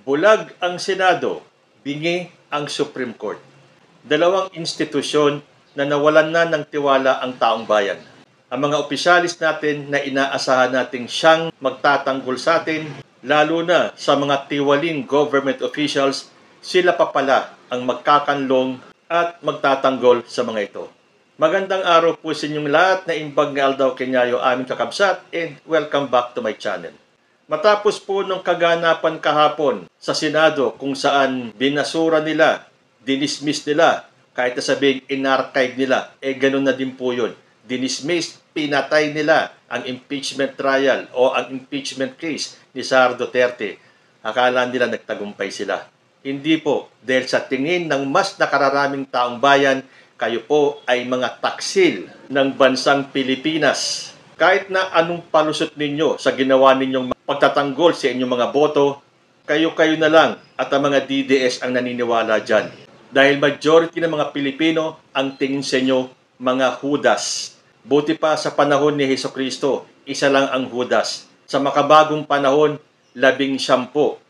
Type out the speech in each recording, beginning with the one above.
Bulag ang Senado, bingi ang Supreme Court. Dalawang institusyon na nawalan na ng tiwala ang taong bayan. Ang mga opisyalis natin na inaasahan nating siyang magtatanggol sa atin, lalo na sa mga tiwaling government officials, sila pa pala ang magkakanlong at magtatanggol sa mga ito. Magandang araw po sa inyong lahat na imbag ni Aldaw Kenyayo, aming kakabsat, and welcome back to my channel. Matapos po nung kaganapan kahapon sa Senado kung saan binasura nila, dinismiss nila, kahit na sabing in-archive nila, ganun na din po yun. Dinismiss, pinatay nila ang impeachment trial o ang impeachment case ni Sara Duterte. Akala nila nagtagumpay sila. Hindi po, dahil sa tingin ng mas nakararaming taong bayan, kayo po ay mga taksil ng bansang Pilipinas. Kahit na anong palusot ninyo sa ginawa ninyong pagtatanggol sa inyong mga boto, kayo-kayo na lang at ang mga DDS ang naniniwala dyan. Dahil majority ng mga Pilipino ang tingin sa inyo mga Judas. Buti pa sa panahon ni Jesucristo, isa lang ang Judas. Sa makabagong panahon, 19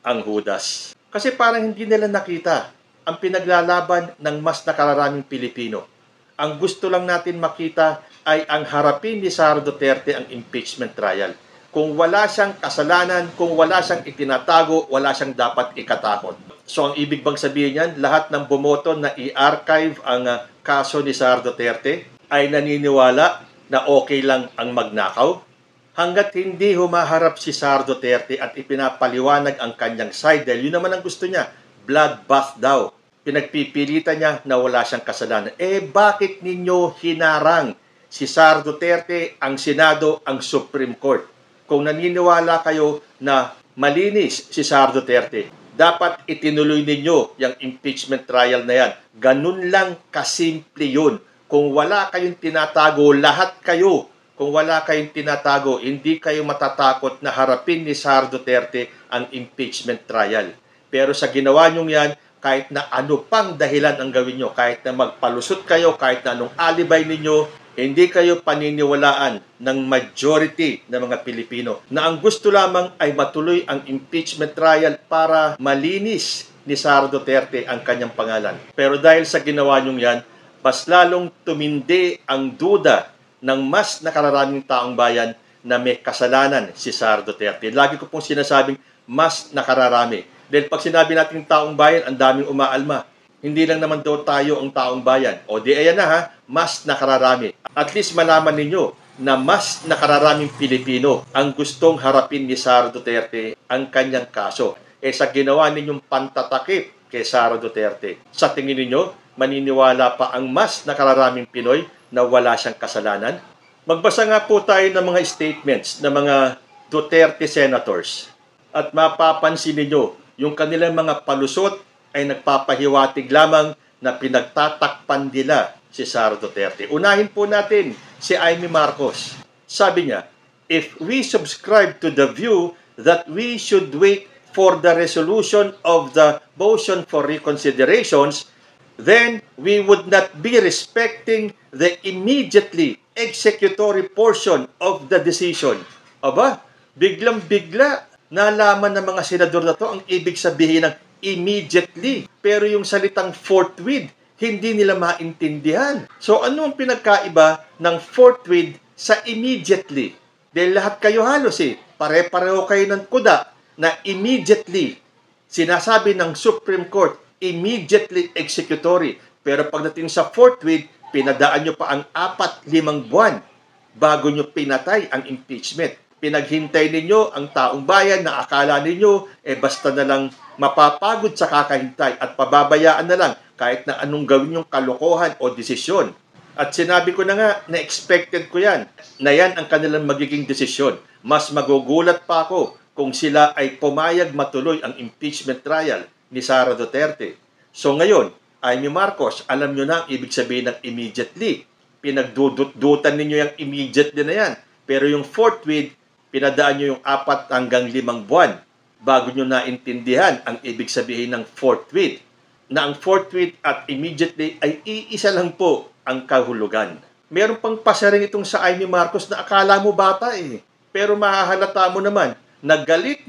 ang Judas. Kasi parang hindi nila nakita ang pinaglalaban ng mas nakararaming Pilipino. Ang gusto lang natin makita ay ang harapin ni Sara Duterte ang impeachment trial. Kung wala siyang kasalanan, kung wala siyang itinatago, wala siyang dapat ikatakot. So ang ibig bang sabihin niyan, lahat ng bumoto na i-archive ang kaso ni Sara Duterte ay naniniwala na okay lang ang magnakaw? Hanggat hindi humaharap si Sara Duterte at ipinapaliwanag ang kanyang side, dahil yun naman ang gusto niya, bloodbath daw. Pinagpipilitan niya na wala siyang kasalanan. Bakit ninyo hinarang si Sara Duterte, ang Senado, ang Supreme Court? Kung naniniwala kayo na malinis si Sara Duterte, dapat itinuloy ninyo yung impeachment trial na yan. Ganun lang kasimple yun. Kung wala kayong tinatago, lahat kayo, kung wala kayong tinatago, hindi kayo matatakot na harapin ni Sara Duterte ang impeachment trial. Pero sa ginawa nyong yan, kahit na ano pang dahilan ang gawin nyo, kahit na magpalusot kayo, kahit na anong alibay ninyo, hindi kayo paniniwalaan ng majority ng mga Pilipino na ang gusto lamang ay matuloy ang impeachment trial para malinis ni Sara Duterte ang kanyang pangalan. Pero dahil sa ginawa nyong yan, mas lalong tumindi ang duda ng mas nakararaming taong bayan na may kasalanan si Sara Duterte. Lagi ko pong sinasabing mas nakararami. Dahil pag sinabi natin taong bayan, ang daming umaalma. Hindi lang naman daw tayo ang taong bayan. O di ayan na ha, mas nakararami. At least malaman ninyo na mas nakararaming Pilipino ang gustong harapin ni Sara Duterte ang kanyang kaso. Sa ginawa ninyong pantatakip kay Sara Duterte, sa tingin ninyo, maniniwala pa ang mas nakararaming Pinoy na wala siyang kasalanan? Magbasa nga po tayo ng mga statements ng mga Duterte senators. At mapapansin ninyo, yung kanilang mga palusot ay nagpapahiwatig lamang na pinagtatakpan nila si Sara Duterte. Unahin po natin si Amy Marcos. Sabi niya, if we subscribe to the view that we should wait for the resolution of the motion for reconsiderations, then we would not be respecting the immediately executory portion of the decision. Aba, biglang-bigla nalaman ng mga senador na to ang ibig sabihin ng immediately. Pero yung salitang forthwith, hindi nila maintindihan. So ano ang pinagkaiba ng forthwith sa immediately? Dahil lahat kayo halos pare-pareho kayo ng kuda na immediately. Sinasabi ng Supreme Court, immediately executory. Pero pagdating sa forthwith, pinadaan nyo pa ang 4-5 buwan bago nyo pinatay ang impeachment. Pinaghintay ninyo ang taong bayan na akala ninyo basta na lang mapapagod sa kakahintay at pababayaan na lang kahit na anong gawin yung kalokohan o desisyon. At sinabi ko na nga na expected ko yan, na yan ang kanilang magiging desisyon. Mas magugulat pa ako kung sila ay pumayag matuloy ang impeachment trial ni Sara Duterte. So ngayon, Amy Marcos, alam nyo na ang ibig sabihin ng immediately. Pinagdudutan ninyo yung immediately na yan. Pero yung forthwith, pinadaan nyo yung 4 hanggang 5 buwan bago nyo naintindihan ang ibig sabihin ng forthwith. Na ang forthwith at immediately ay iisa lang po ang kahulugan. Meron pang pasaring itong sa Amy Marcos na akala mo bata Pero mahahalata mo naman na galit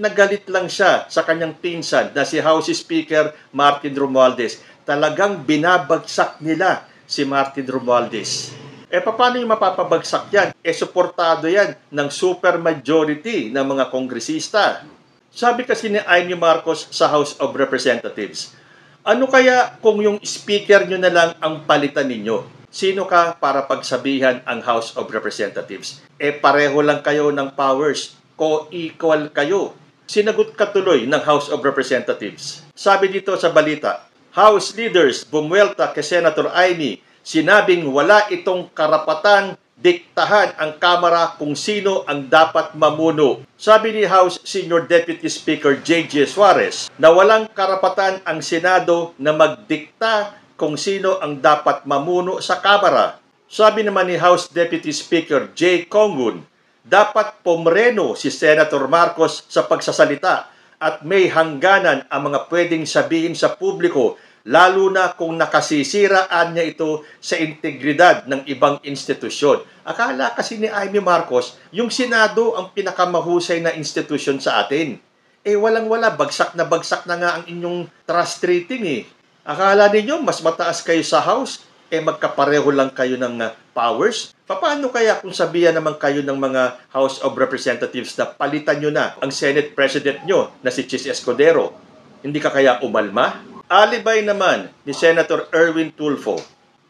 lang siya sa kanyang pinsan na si House Speaker Martin Romualdez. Talagang binabagsak nila si Martin Romualdez. Paano yung mapapabagsak yan? Suportado yan ng supermajority ng mga kongresista. Sabi kasi ni Amy Marcos sa House of Representatives, ano kaya kung yung speaker nyo na lang ang palitan ninyo? Sino ka para pagsabihan ang House of Representatives? Pareho lang kayo ng powers. Co-equal kayo. Sinagot katuloy ng House of Representatives. Sabi dito sa balita, House leaders bumuelta kay Senator Amy, sinabing wala itong karapatan diktahan ang Kamara kung sino ang dapat mamuno. Sabi ni House Senior Deputy Speaker J.J. Suarez na walang karapatan ang Senado na magdikta kung sino ang dapat mamuno sa Kamara. Sabi naman ni House Deputy Speaker J. Conggun, dapat pumreno si Senator Marcos sa pagsasalita at may hangganan ang mga pwedeng sabihin sa publiko, lalo na kung nakasisiraan niya ito sa integridad ng ibang institusyon. Akala kasi ni Amy Marcos, yung Senado ang pinakamahusay na institusyon sa atin. Walang-wala, bagsak na nga ang inyong trust rating . Akala ninyo, mas mataas kayo sa House, magkapareho lang kayo ng powers. Paano kaya kung sabihan naman kayo ng mga House of Representatives na palitan nyo na ang Senate President nyo na si Chis Escudero? Hindi ka kaya umalma? Alibay naman ni Senator Erwin Tulfo.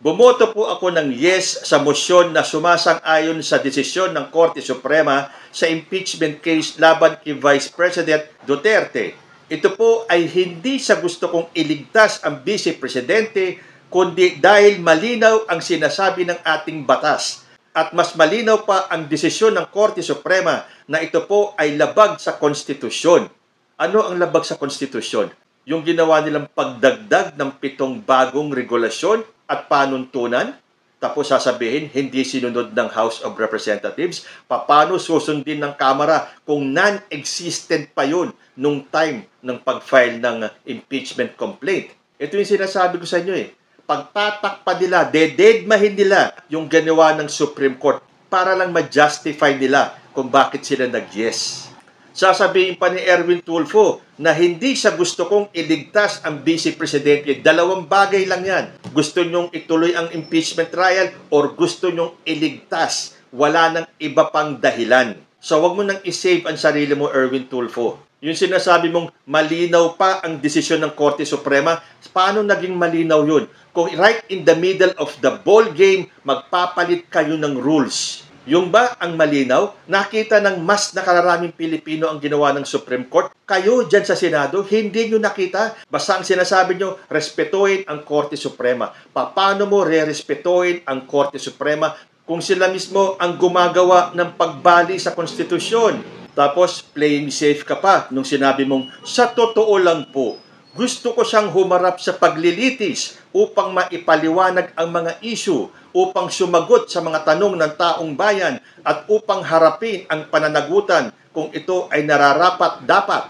Bumoto po ako ng yes sa motion na sumasang-ayon sa desisyon ng Korte Suprema sa impeachment case laban kay Vice President Duterte. Ito po ay hindi sa gusto kong iligtas ang Vice Presidente, kundi dahil malinaw ang sinasabi ng ating batas. At mas malinaw pa ang desisyon ng Korte Suprema na ito po ay labag sa konstitusyon. Ano ang labag sa konstitusyon? Yung ginawa nilang pagdagdag ng 7 bagong regulasyon at panuntunan, tapos sasabihin, hindi sinunod ng House of Representatives. Paano susundin ng Kamara kung non-existent pa yun nung time ng pag-file ng impeachment complaint? Ito yung sinasabi ko sa inyo . Pagtatakpa nila, dededmahin nila yung ginawa ng Supreme Court para lang ma-justify nila kung bakit sila nag-yes. Sasabihin pa ni Erwin Tulfo na hindi sa gusto kong iligtas ang Vice Presidente. 2 bagay lang yan. Gusto nyong ituloy ang impeachment trial or gusto nyong iligtas. Wala nang iba pang dahilan. So wag mo nang isave ang sarili mo, Erwin Tulfo. Yung sinasabi mong malinaw pa ang desisyon ng Korte Suprema, paano naging malinaw yun? Kung right in the middle of the ball game, magpapalit kayo ng rules. Yung ba ang malinaw? Nakita ng mas nakararaming Pilipino ang ginawa ng Supreme Court. Kayo dyan sa Senado, hindi nyo nakita. Basta ang sinasabi nyo, respetuhin ang Korte Suprema. Paano mo re-respetuhin ang Korte Suprema kung sila mismo ang gumagawa ng pagbali sa konstitusyon? Tapos, playing safe ka pa nung sinabi mong, sa totoo lang po, gusto ko siyang humarap sa paglilitis upang maipaliwanag ang mga issue, upang sumagot sa mga tanong ng taong bayan at upang harapin ang pananagutan kung ito ay nararapat dapat.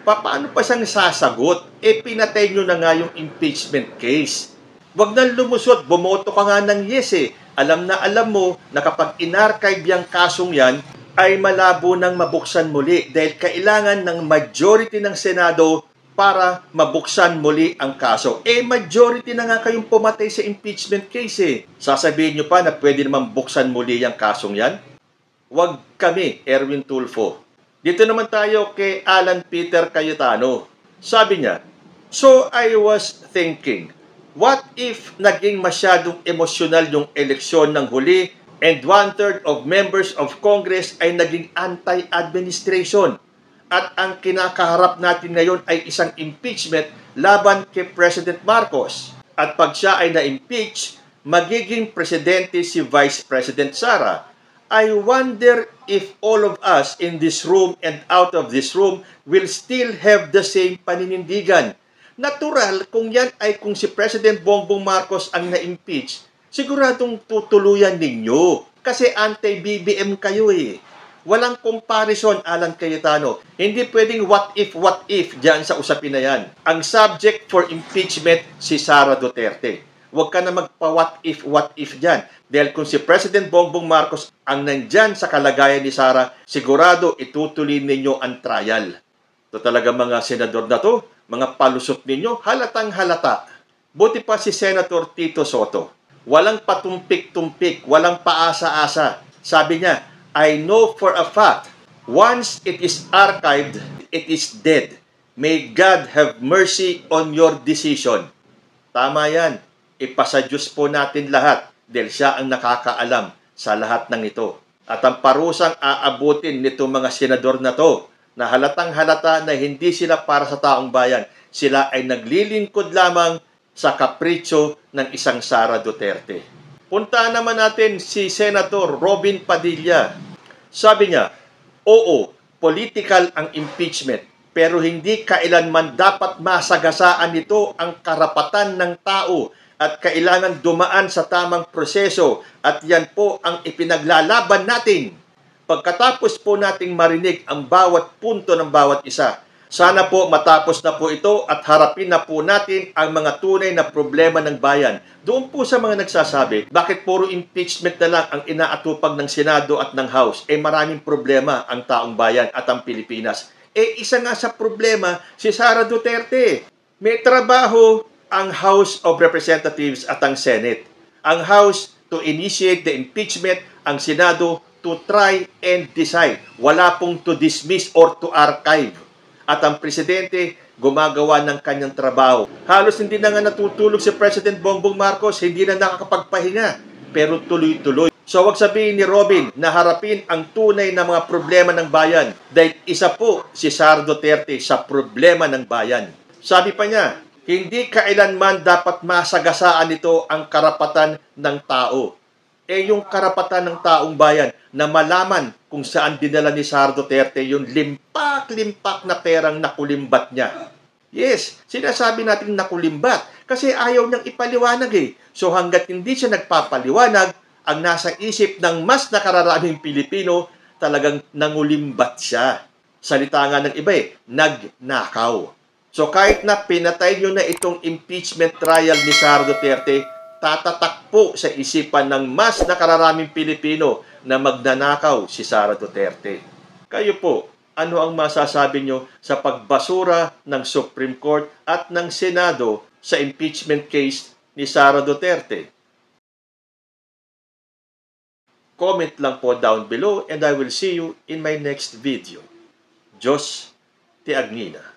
Paano pa siyang sasagot? Pinatay nyo na nga yung impeachment case. Wag nang lumusot, bumoto ka nga ng yes . Alam na alam mo na kapag inarchive yung kasong yan, ay malabo nang mabuksan muli dahil kailangan ng majority ng Senado para mabuksan muli ang kaso. Majority na nga kayong pumatay sa impeachment case . Sasabihin nyo pa na pwede naman buksan muli ang kasong yan? Wag kami, Erwin Tulfo. Dito naman tayo kay Alan Peter Cayetano. Sabi niya, so I was thinking, what if naging masyadong emosyonal yung eleksyon ng huli and 1/3 of members of Congress ay naging anti-administration? At ang kinakaharap natin ngayon ay isang impeachment laban kay President Marcos. At pag siya ay na-impeach, magiging presidente si Vice President Sara. I wonder if all of us in this room and out of this room will still have the same paninindigan. Natural kung yan ay kung si President Bongbong Marcos ang na-impeach, siguradong tutuluyan ninyo. Kasi anti-BBM kayo . Walang comparison, Alan Cayetano. Hindi pwedeng what if dyan sa usapin na yan. Ang subject for impeachment si Sara Duterte. Huwag ka na magpa-what if dyan. Dahil kung si President Bongbong Marcos ang nandyan sa kalagayan ni Sara, sigurado itutuloy ninyo ang trial. Ito talaga mga senador na to, mga palusot ninyo, halatang halata. Buti pa si Senator Tito Soto. Walang patumpik-tumpik, walang paasa-asa. Sabi niya, I know for a fact, once it is archived, it is dead. May God have mercy on your decision. Tama yan. Ipasa Diyos po natin lahat dahil siya ang nakakaalam sa lahat ng ito. At ang parusang aabutin nitong mga senador na to, na halatang halata na hindi sila para sa taong bayan. Sila ay naglilingkod lamang sa kapritsyo ng isang Sara Duterte. Puntaan naman natin si Senator Robin Padilla. Sabi niya, oo, political ang impeachment, pero hindi kailanman dapat masagasaan nito ang karapatan ng tao at kailangan dumaan sa tamang proseso at yan po ang ipinaglalaban natin. Pagkatapos po nating marinig ang bawat punto ng bawat isa, sana po matapos na po ito at harapin na po natin ang mga tunay na problema ng bayan. Doon po sa mga nagsasabi, bakit puro impeachment na lang ang inaatupag ng Senado at ng House? Maraming problema ang taong bayan at ang Pilipinas. Isa nga sa problema, si Sara Duterte. May trabaho ang House of Representatives at ang Senate. Ang House to initiate the impeachment, ang Senado to try and decide. Wala pong to dismiss or to archive. At ang Presidente gumagawa ng kanyang trabaho. Halos hindi na nga natutulog si President Bongbong Marcos, hindi na nakakapagpahinga, pero tuloy-tuloy. So wag sabihin ni Robin na harapin ang tunay na mga problema ng bayan dahil isa po si Sara Duterte sa problema ng bayan. Sabi pa niya, hindi kailanman dapat masagasaan nito ang karapatan ng tao. Yung karapatan ng taong bayan na malaman kung saan dinala ni Sara Duterte yung limpak-limpak na perang nakulimbat niya. Yes, sinasabi natin nakulimbat kasi ayaw niyang ipaliwanag So hanggat hindi siya nagpapaliwanag, ang nasa isip ng mas nakararaming Pilipino, talagang nangulimbat siya. Salita nga ng iba nagnakaw. So kahit na pinatay niyo na itong impeachment trial ni Sara Duterte, tatatak po sa isipan ng mas nakararaming Pilipino na magnanakaw si Sara Duterte. Kayo po, ano ang masasabi nyo sa pagbasura ng Supreme Court at ng Senado sa impeachment case ni Sara Duterte? Comment lang po down below and I will see you in my next video. Diyos ti Agnina.